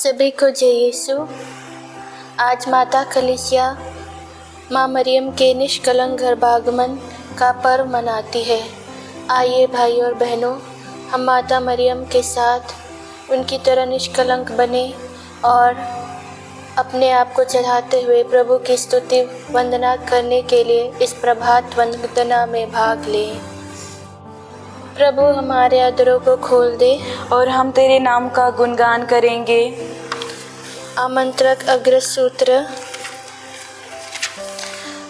सभी को जय यीशु। आज माता कलीसिया माँ मरियम के निष्कलंक गर्भागमन का पर्व मनाती है। आइए भाई और बहनों, हम माता मरियम के साथ उनकी तरह निष्कलंक बने और अपने आप को चढ़ाते हुए प्रभु की स्तुति वंदना करने के लिए इस प्रभात वंदना में भाग लें। प्रभु हमारे अधरों को खोल दे और हम तेरे नाम का गुणगान करेंगे। आमंत्रक अग्रसूत्र।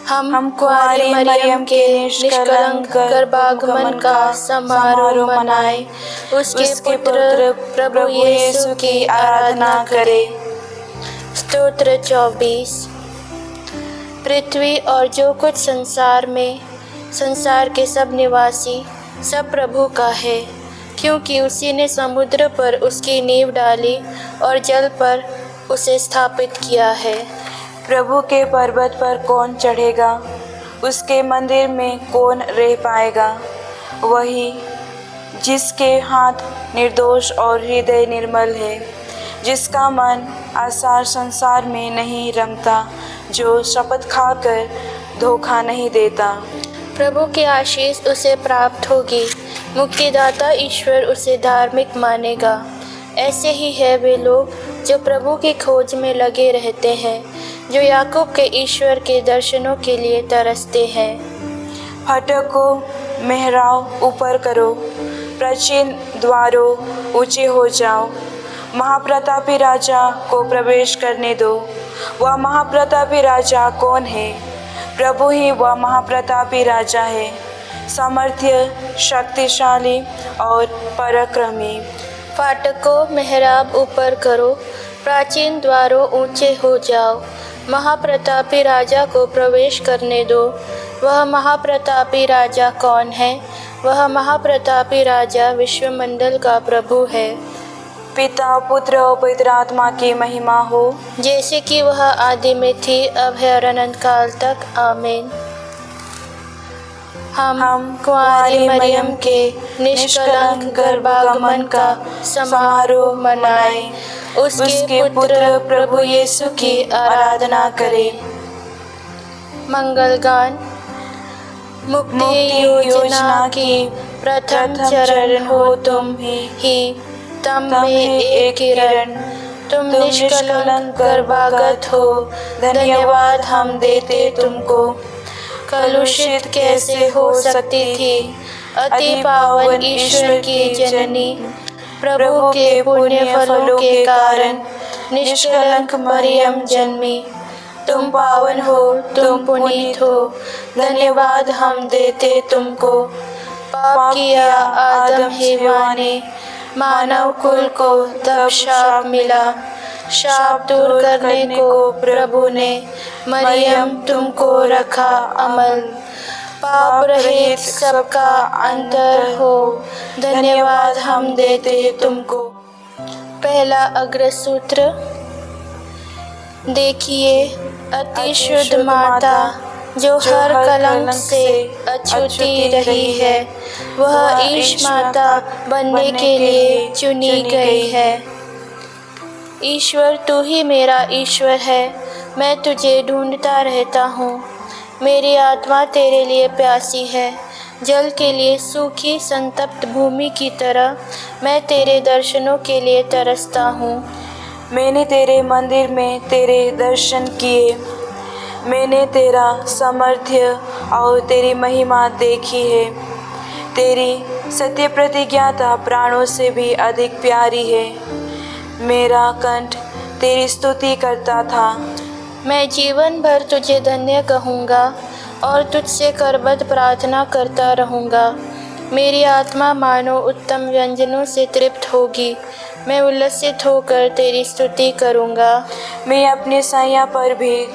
हम कुंवारी मरियम के निष्कलंक गर्भागमन का समारोह मनाएं, उसके पुत्र प्रभु यीशु की आराधना करें। स्तोत्र 24। पृथ्वी और जो कुछ संसार के सब निवासी सब प्रभु का है, क्योंकि उसी ने समुद्र पर उसकी नींव डाली और जल पर उसे स्थापित किया है। प्रभु के पर्वत पर कौन चढ़ेगा, उसके मंदिर में कौन रह पाएगा। वही जिसके हाथ निर्दोष और हृदय निर्मल है, जिसका मन आसार संसार में नहीं रमता, जो शपथ खाकर धोखा नहीं देता। प्रभु की आशीष उसे प्राप्त होगी, मुक्तिदाता ईश्वर उसे धार्मिक मानेगा। ऐसे ही है वे लोग जो प्रभु की खोज में लगे रहते हैं, जो याकूब के ईश्वर के दर्शनों के लिए तरसते हैं। फाटकों मेहराब ऊपर करो, प्राचीन द्वारों ऊंचे हो जाओ। महाप्रतापी राजा को प्रवेश करने दो। वह महाप्रतापी राजा कौन है? प्रभु ही वह महाप्रतापी राजा है, सामर्थ्य शक्तिशाली और पराक्रमी। फाटकों मेहराब ऊपर करो, प्राचीन द्वारों ऊंचे हो जाओ। महाप्रतापी राजा को प्रवेश करने दो। वह महाप्रतापी राजा कौन है? वह महाप्रतापी राजा विश्वमंडल का प्रभु है। पिता पुत्र और पवित्र आत्मा की महिमा हो, जैसे कि वह आदि में थी, अब है और अनंत काल तक। आमीन। हम कुंवारी मरियम के निष्कलंक गर्भागमन का समारोह मनाएं, उसके पुत्र प्रभु यीशु की आराधना करें। मंगल गान। मुक्ति योजना की प्रथम चरण हो तुम ही, तम में एक किरण, तुम निष्कलंक गर्भागत हो, धन्यवाद हम देते तुमको। कलुषित कैसे हो सकती थी अति पावन ईश्वर की जननी, प्रभु के पुण्य फलों के कारण निष्कलंक मरियम जन्मी। तुम पावन हो, तुम पुनीत हो, धन्यवाद हम देते तुमको। पाप किया आदम हव्वा ने, मानव कुल को तब शाप मिला। शाप दूर करने को प्रभु ने मरियम तुमको रखा अमल। पाप रहित सबका अंतर हो, धन्यवाद हम देते तुमको। पहला अग्रसूत्र। देखिए अति शुद्ध माता जो हर कलंक से अछूती रही है, वह ईश माता बनने के लिए चुनी गई है। ईश्वर तू ही मेरा ईश्वर है, मैं तुझे ढूंढता रहता हूँ। मेरी आत्मा तेरे लिए प्यासी है, जल के लिए सूखी संतप्त भूमि की तरह मैं तेरे दर्शनों के लिए तरसता हूँ। मैंने तेरे मंदिर में तेरे दर्शन किए, मैंने तेरा सामर्थ्य और तेरी महिमा देखी है। तेरी सत्य प्रतिज्ञाता प्राणों से भी अधिक प्यारी है। मेरा कंठ तेरी स्तुति करता था। मैं जीवन भर तुझे धन्य कहूँगा और तुझसे करबद्ध प्रार्थना करता रहूँगा। मेरी आत्मा मानो उत्तम व्यंजनों से तृप्त होगी। मैं उल्लसित होकर तेरी स्तुति करूँगा। मैं अपने सैया पर भी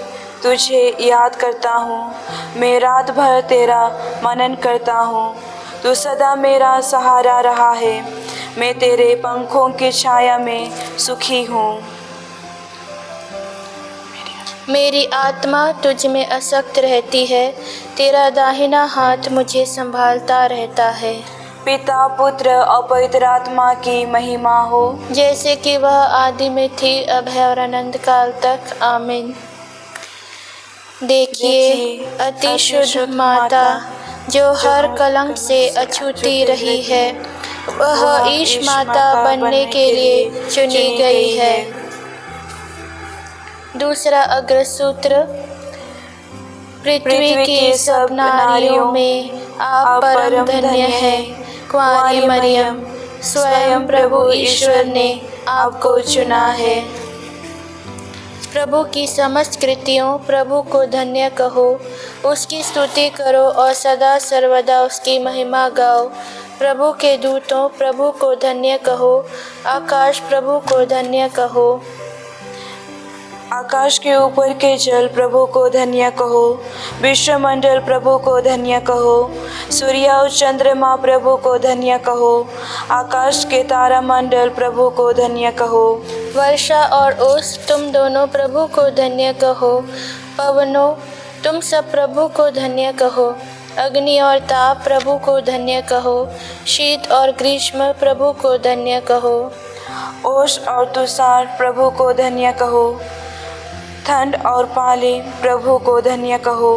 तुझे याद करता हूँ। मैं रात भर तेरा मनन करता हूँ। तू सदा मेरा सहारा रहा है। मैं तेरे पंखों की छाया में सुखी हूँ। मेरी आत्मा तुझ में असक्त रहती है, तेरा दाहिना हाथ मुझे संभालता रहता है। पिता पुत्र और पवित्र आत्मा की महिमा हो, जैसे कि वह आदि में थी, अब है और अनंत काल तक। आमीन। देखिए अति शुद्ध माता जो हर कलंक से अछूती रही है, वह ईश माता बनने के लिए चुनी गई है। दूसरा अग्रसूत्र, पृथ्वी की सब नारियों में आप परम धन्य है। कुंवारी मरियम, स्वयं प्रभु ईश्वर ने आपको चुना है। प्रभु की समस्त कृतियों प्रभु को धन्य कहो, उसकी स्तुति करो और सदा सर्वदा उसकी महिमा गाओ। प्रभु के दूतों प्रभु को धन्य कहो, आकाश प्रभु को धन्य कहो। आकाश के ऊपर के जल प्रभु को धन्य कहो, विश्वमंडल प्रभु को धन्य कहो, सूर्य और चंद्रमा प्रभु को धन्य कहो, आकाश के तारामंडल प्रभु को धन्य कहो। वर्षा और ओस तुम दोनों प्रभु को धन्य कहो। पवनों तुम सब प्रभु को धन्य कहो। अग्नि और ताप प्रभु को धन्य कहो। शीत और ग्रीष्म प्रभु को धन्य कहो। ओस और तुषार प्रभु को धन्य कहो। ठंड और पाले प्रभु को धन्य कहो।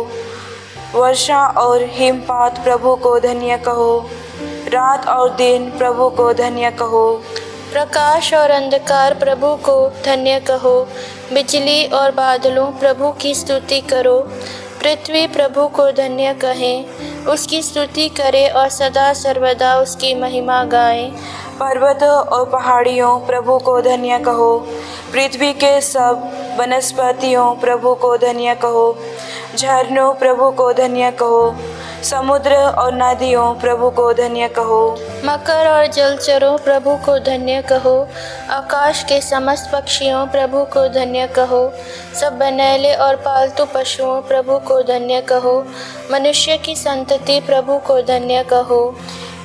वर्षा और हिमपात प्रभु को धन्य कहो। रात और दिन प्रभु को धन्य कहो। प्रकाश और अंधकार प्रभु को धन्य कहो। बिजली और बादलों प्रभु की स्तुति करो। पृथ्वी प्रभु को धन्य कहें, उसकी स्तुति करे और सदा सर्वदा उसकी महिमा गाएं। पर्वतों और पहाड़ियों प्रभु को धन्य कहो। पृथ्वी के सब वनस्पतियों प्रभु को धन्य कहो। झरनों प्रभु को धन्य कहो। समुद्र और नदियों प्रभु को धन्य कहो। मकर और जलचरों प्रभु को धन्य कहो। आकाश के समस्त पक्षियों प्रभु को धन्य कहो। सब बनैले और पालतू पशुओं प्रभु को धन्य कहो। मनुष्य की संतति प्रभु को धन्य कहो।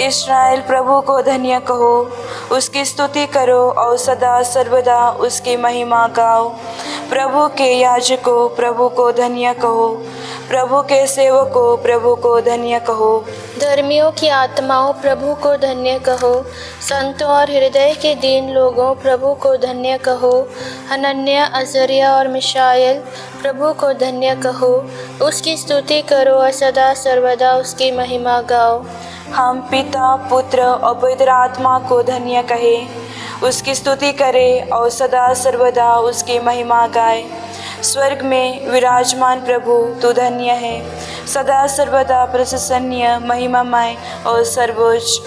इस्राएल प्रभु को धन्य कहो, उसकी स्तुति करो और सदा सर्वदा उसकी महिमा गाओ। प्रभु के याजकों प्रभु को धन्य कहो। प्रभु के सेवकों प्रभु को धन्य कहो। धर्मियों की आत्माओं प्रभु को धन्य कहो। संतों और हृदय के दीन लोगों प्रभु को धन्य कहो। हनन्या, अजरिया और मिशाएल प्रभु को धन्य कहो। उसकी स्तुति करो और सदा सर्वदा उसकी महिमा गाओ। हम पिता पुत्र और पवित्र आत्मा को धन्य कहें, उसकी स्तुति करें और सदा सर्वदा उसकी महिमा गाए। स्वर्ग में विराजमान प्रभु तू धन्य है, सदा सर्वदा प्रशंसनीय, महिमामय और सर्वोच्च।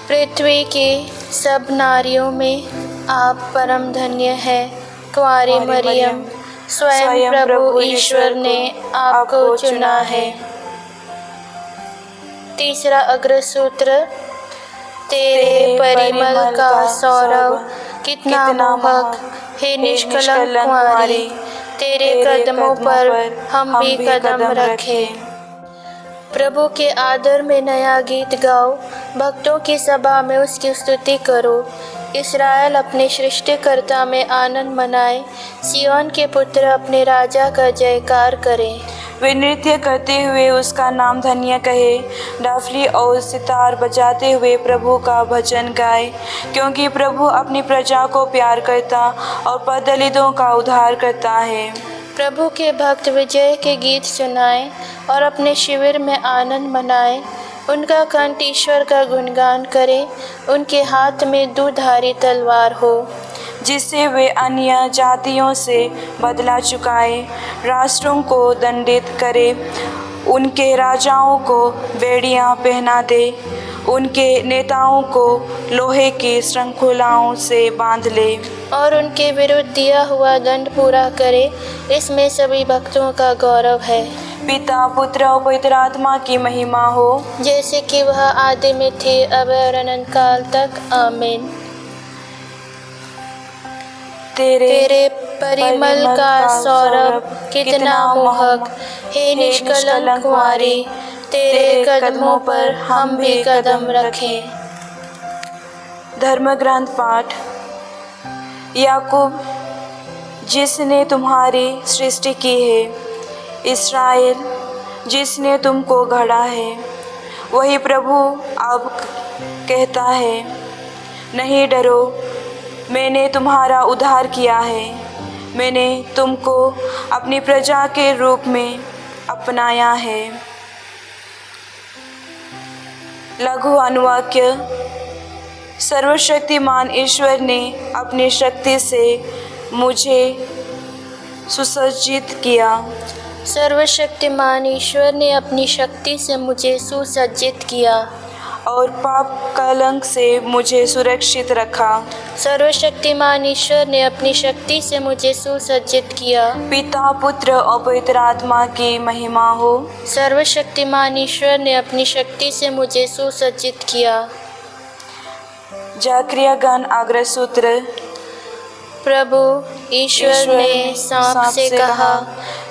पृथ्वी की सब नारियों में आप परम धन्य है। कुंवारी मरियम, स्वयं प्रभु ईश्वर ने आपको चुना है। तीसरा अग्रसूत्र, तेरे परिमल का सौरभ कितना मोहक हे निष्कलंक कुंवारी, तेरे कदमों पर हम भी कदम रखें। प्रभु के आदर में नया गीत गाओ, भक्तों की सभा में उसकी स्तुति करो। इस्राएल अपने सृष्टिकर्ता में आनंद मनाए, सिय्योन के पुत्र अपने राजा का जयकार करें। वे नृत्य करते हुए उसका नाम धन्य कहे, डाफली और सितार बजाते हुए प्रभु का भजन गाए, क्योंकि प्रभु अपनी प्रजा को प्यार करता और पददलितों का उद्धार करता है। प्रभु के भक्त विजय के गीत सुनाएं और अपने शिविर में आनंद मनाएं। उनका कंठ ईश्वर का गुणगान करे, उनके हाथ में दुधारी तलवार हो, जिससे वे अन्य जातियों से बदला चुकाए, राष्ट्रों को दंडित करे, उनके राजाओं को बेड़ियां पहना दे, उनके नेताओं को लोहे की श्रृंखलाओं से बांध ले और उनके विरुद्ध दिया हुआ दंड पूरा करे। इसमें सभी भक्तों का गौरव है। पिता पुत्र और पवित्र आत्मा की महिमा हो, जैसे कि वह आदि में थी, अब और अनंत काल तक। आमीन। तेरे परिमल का सौरभ कितना मोहक हे निष्कलंक कुंवारी, तेरे कदमों पर हम भी कदम रखें। धर्म ग्रंथ पाठ। याकूब जिसने तुम्हारी सृष्टि की है, इस्राएल जिसने तुमको गढ़ा है, वही प्रभु अब कहता है, नहीं डरो, मैंने तुम्हारा उद्धार किया है। मैंने तुमको अपनी प्रजा के रूप में अपनाया है। लघु अनुवाक्य। सर्वशक्तिमान ईश्वर ने अपनी शक्ति से मुझे सुसज्जित किया। सर्वशक्तिमान ईश्वर ने अपनी शक्ति से मुझे सुसज्जित किया और पाप कलंक से मुझे सुरक्षित रखा। सर्वशक्तिमान ईश्वर ने अपनी शक्ति से मुझे सुसज्जित किया। पिता, पुत्र और पवित्र आत्मा की महिमा हो। सर्वशक्तिमान ईश्वर ने अपनी शक्ति से मुझे सुसज्जित किया। जाक्रिया गण आग्रह सूत्र। प्रभु ईश्वर ने सांप से कहा,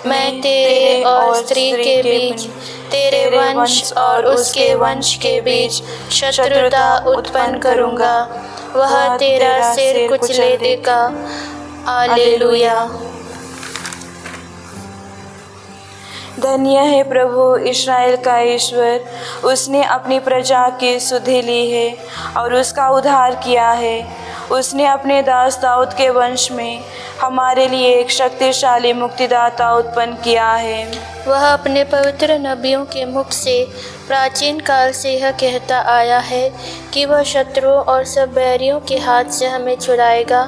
मैं तेरे और स्त्री के बीच, तेरे वंश और उसके वंश के बीच शत्रुता उत्पन्न करूंगा। वह तेरा सिर कुचले देगा। हालेलुया। धन्य है प्रभु इस्राएल का ईश्वर, उसने अपनी प्रजा की सुधि ली है और उसका उद्धार किया है। उसने अपने दास दाऊद के वंश में हमारे लिए एक शक्तिशाली मुक्तिदाता उत्पन्न किया है। वह अपने पवित्र नबियों के मुख से प्राचीन काल से यह कहता आया है कि वह शत्रुओं और सब बैरियों के हाथ से हमें छुड़ाएगा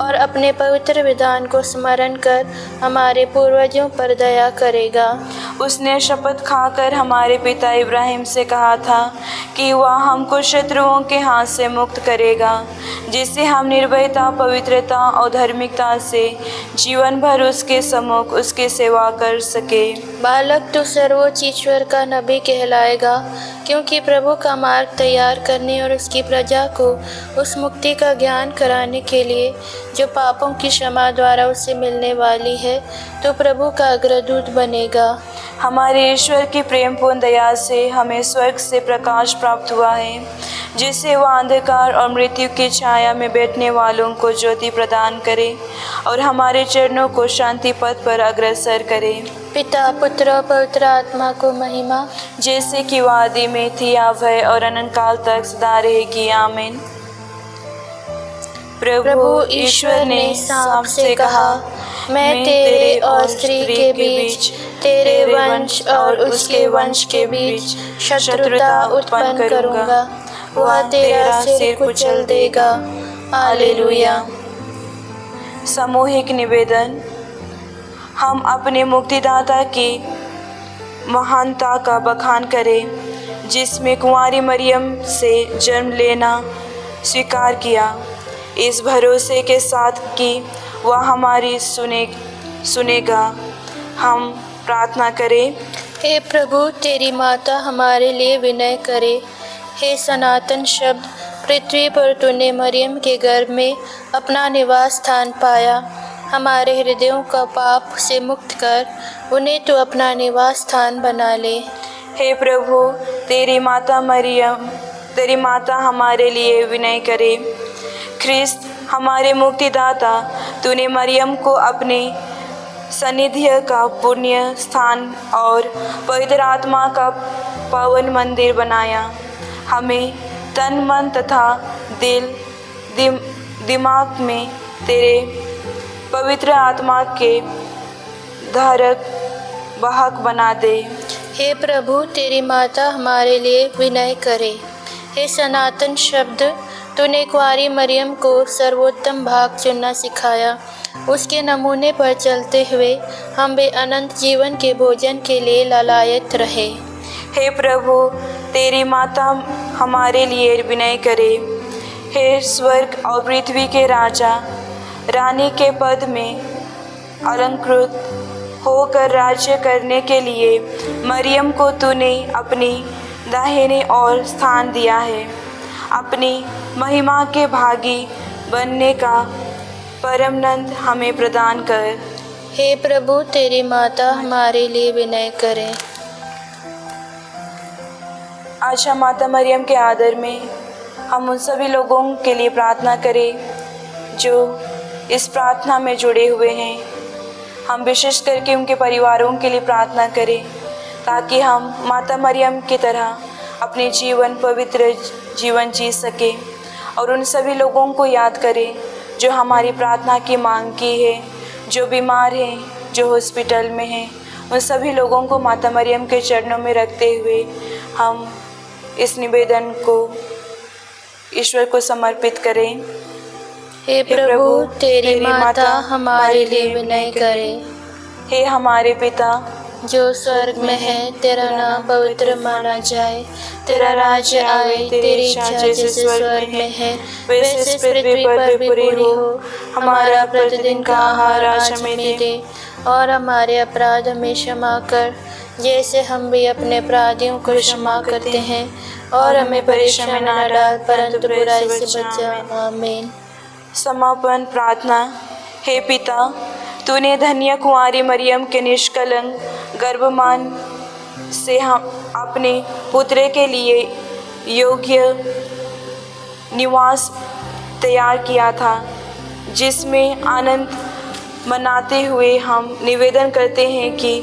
और अपने पवित्र विधान को स्मरण कर हमारे पूर्वजों पर दया करेगा। उसने शपथ खाकर हमारे पिता इब्राहिम से कहा था कि वह हमको शत्रुओं के हाथ से मुक्त करेगा, जिससे हम निर्भयता, पवित्रता और धार्मिकता से जीवन भर उसके सम्मुख उसकी सेवा कर सके। बालक तो सर्वोच्च ईश्वर का नबी कहलाएगा, क्योंकि प्रभु का मार्ग तैयार करने और उसकी प्रजा को उस मुक्ति का ज्ञान कराने के लिए जो पापों की क्षमा द्वारा उसे मिलने वाली है, तो प्रभु का अग्रदूत बनेगा। हमारे ईश्वर की प्रेमपूर्ण दया से हमें स्वर्ग से प्रकाश प्राप्त हुआ है, जिससे वह अंधकार और मृत्यु की छाया में बैठने वालों को ज्योति प्रदान करे और हमारे चरणों को शांति पथ पर अग्रसर करे। पिता, पुत्र और पवित्र आत्मा को महिमा, जैसे कि वादी में थी, अभय और अनंत काल तक सदा रहेगी। आमीन। प्रभु ईश्वर ने सांप से कहा, मैं तेरे और स्त्री के बीच, तेरे वंश और उसके वंश के बीच शत्रुता उत्पन्न करूंगा। वह तेरा सिर कुचल देगा। हालेलुया। सामूहिक निवेदन। हम अपने मुक्तिदाता की महानता का बखान करें, जिसमें कुंवारी मरियम से जन्म लेना स्वीकार किया, इस भरोसे के साथ कि वह हमारी सुनेगा। हम प्रार्थना करें। हे प्रभु, तेरी माता हमारे लिए विनय करे। हे सनातन शब्द, पृथ्वी पर तूने मरियम के गर्भ में अपना निवास स्थान पाया। हमारे हृदयों का पाप से मुक्त कर उन्हें तो अपना निवास स्थान बना ले। हे प्रभु, तेरी माता हमारे लिए विनय करे। ख्रिस्त हमारे मुक्तिदाता, तूने मरियम को अपने सानिध्य का पुण्य स्थान और पवित्र आत्मा का पावन मंदिर बनाया। हमें तन, मन तथा दिमाग में तेरे पवित्र आत्मा के धारक वाहक बना दे। हे प्रभु, तेरी माता हमारे लिए विनय करे। हे सनातन शब्द, तूने कुंवारी मरियम को सर्वोत्तम भाग चुनना सिखाया। उसके नमूने पर चलते हुए हम भी अनंत जीवन के भोजन के लिए लालायत रहे। हे प्रभु, तेरी माता हमारे लिए विनय करे। हे स्वर्ग और पृथ्वी के राजा, रानी के पद में अलंकृत होकर राज्य करने के लिए मरियम को तूने अपनी दाहिनी ओर स्थान दिया है। अपनी महिमा के भागी बनने का परमानंद हमें प्रदान कर। हे प्रभु, तेरी माता हमारे लिए विनय करे। आशा माता मरियम के आदर में हम उन सभी लोगों के लिए प्रार्थना करें जो इस प्रार्थना में जुड़े हुए हैं। हम विशेष करके उनके परिवारों के लिए प्रार्थना करें, ताकि हम माता मरियम की तरह अपने जीवन पवित्र जीवन जी सके। और उन सभी लोगों को याद करें जो हमारी प्रार्थना की मांग की है, जो बीमार हैं, जो हॉस्पिटल में हैं, उन सभी लोगों को माता मरियम के चरणों में रखते हुए हम इस निवेदन को ईश्वर को समर्पित करें। हे प्रभु, तेरी माता हमारे लिए विनय करे। हे हमारे पिता जो स्वर्ग में है, तेरा नाम पवित्र माना जाए, तेरा राज्य आए, तेरी इच्छा जैसे स्वर्ग में है वैसे इस पृथ्वी पर भी पूरी हो। हमारा प्रतिदिन का आहार आज हमें दे, और हमारे अपराध हमें क्षमा कर जैसे हम भी अपने अपराधियों को क्षमा करते हैं, और हमें परीक्षा में न डाल परंतु बुराई से बचा। आमीन। समापन प्रार्थना। हे पिता, तूने धन्य कुंवारी मरियम के निष्कलंक गर्भमान से हम अपने पुत्र के लिए योग्य निवास तैयार किया था, जिसमें आनंद मनाते हुए हम निवेदन करते हैं कि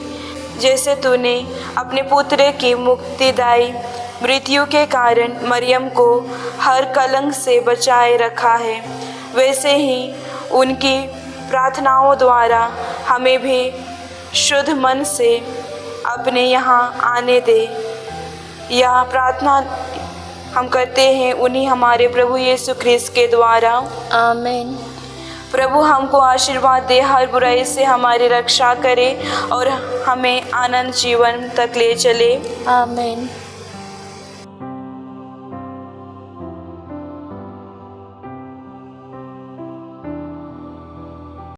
जैसे तूने अपने पुत्र की मुक्तिदायी मृत्यु के कारण मरियम को हर कलंक से बचाए रखा है, वैसे ही उनकी प्रार्थनाओं द्वारा हमें भी शुद्ध मन से अपने यहाँ आने दे। यह प्रार्थना हम करते हैं उन्हीं हमारे प्रभु यीशु ख्रिस्त के द्वारा। आमीन। प्रभु हमको आशीर्वाद दे, हर बुराई से हमारी रक्षा करे और हमें आनंद जीवन तक ले चले। आमीन।